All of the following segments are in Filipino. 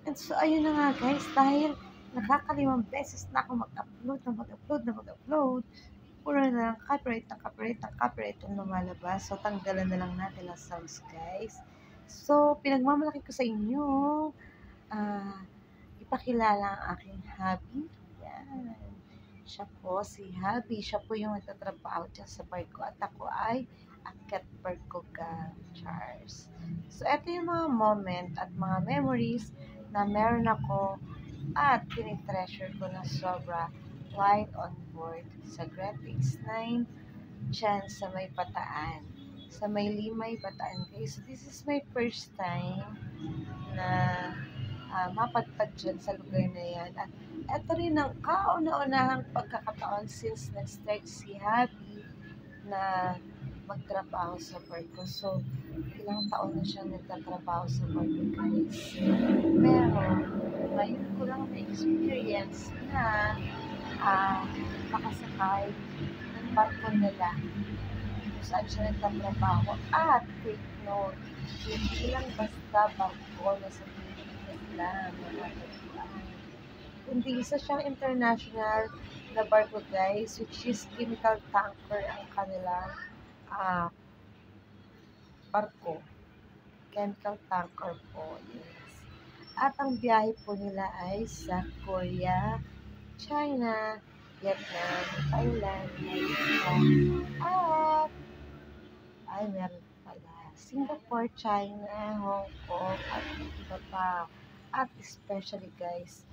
And so, ayun na nga guys, dahil nakakalimang beses na ako mag-upload, puro na lang copyright yung lumalabas. So, tanggalan na lang natin ang sounds guys. So, pinagmamalaki ko sa inyo, ipakilala ang aking hubby. Yan. Siya po, si hubby. Siya po yung nagtatrabaho dyan sa barko at ako ay akyat barko ka, Charles. So, ito yung mga moment at mga memories na meron ako at tinitreasure ko na sobra while on board sa Grad X9 dyan sa may Bataan. Sa may Limay, Bataan guys. So, this is my first time na mapadpad dyan sa lugar na yan. At ito rin ang kauna-unahang pagkakataon since nag-start si Habi na magtrabaho sa barko. So, ilang taon na siyang nagtatrabaho sa barko guys. Pero, ngayon ko lang na-experience na makasakay ng barko nila kung saan siya nagtatrabaho. At, take note, hindi lang basta barko na sa Pilipinas lang kundi isa siyang international na barko guys, which is chemical tanker ang kanilang barko. Chemical tanker po, yes. At ang biyahe po nila ay sa Korea, China, Vietnam, Thailand, Malaysia, at ay meron pala Singapore, China, Hong Kong, at iba pa. At especially guys,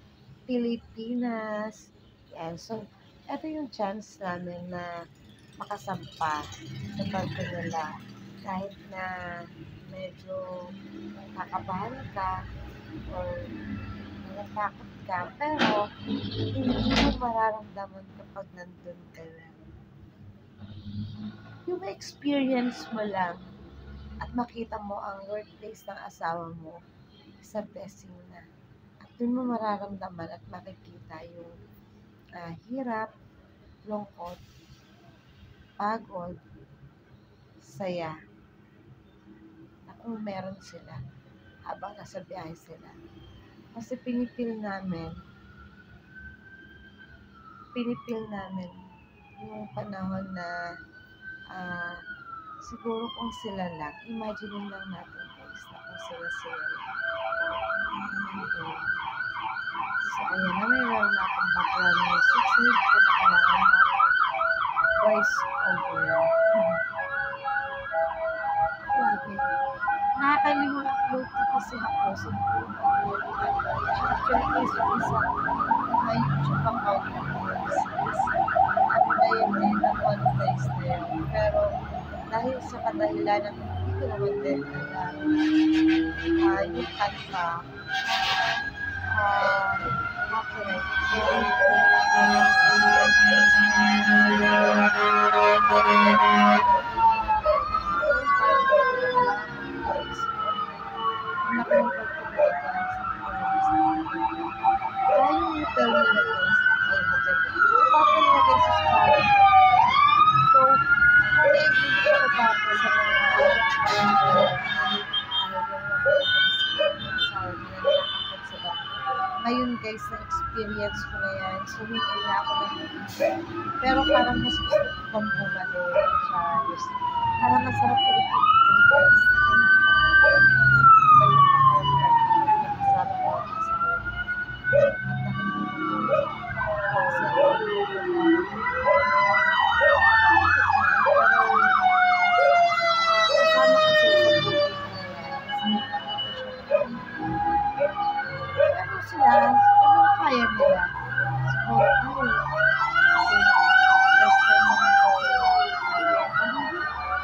Pilipinas. Yan. So, ito yung chance namin na makasampa sa barko nila. Kahit na medyo kakabahan ka or natatakot ka, pero hindi mo mararamdaman kapag nandun ka na. Yung experience mo lang at makita mo ang workplace ng asawa mo sa blessing na. At dun mo mararamdaman at makikita yung hirap, lungkot, pagod, saya na kung meron sila habang nasa biyahe sila. Kasi pinipil namin yung panahon na siguro kung sila lang, imagine lang natin guys na kung sila lang. So, ayan na, mayroon na akong background music. So, hindi ko na kailangan voice over. Okay. Nakakalimang upload ko kasi ako. So, actually, is isa my YouTube account na yun na-monetize na yun. Pero, dahil sa kadahilan ng hindi ko naman din yung kanta, copyright. Ngayon guys, na-experience ko na yan. So, hindi na ako nag-ibig. Pero parang mas gusto kong bumalik, Charles. Parang masarap ulit guys. Iba yung pakaramdam kapag nakasama ko ang asawa. At sila, ano kaya nila? So, kasi first time mo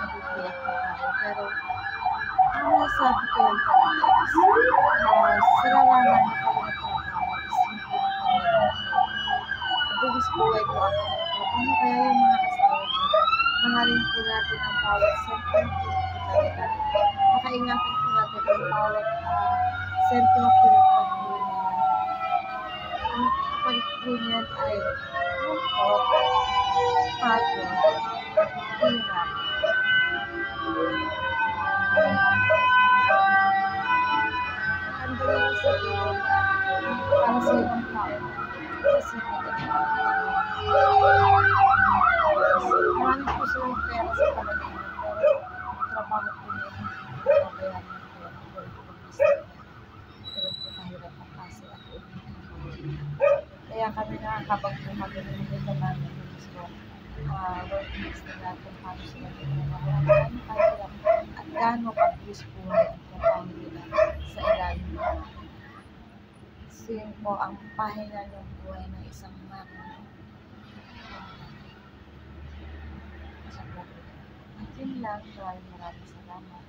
nagugulat na ako. Pero, ang masasabi ko lang talaga is, sila naman na pagkatrabaho is hindi ko talaga. Nabugis buhay ko ako. Ano kaya yung mga asawa ko? Mahalin po natin ang bawat sentiment ko talaga. Makaingatan po natin ang bawat sentiment ko ang kapalit po niyan ay lungkot, pagod, hirap. Ang dalang sabihin na para sa ibang tao na kasi marami po silang pera sa palagay mo, pero ang trabaho po nila hindi po mabayaran ng pera. Pero po pero po mahirap ang kasi ako. Kaya kami nakakabang po kami ng mga namin mismo workmates nila kung paano sila nagtrabaho. At gaano kahirap at gaano kabilis buhay ang trabaho nila sa ilalim ng so yun po ang pahina ng buhay ng isang mama sa At yun lang, maraming salamat.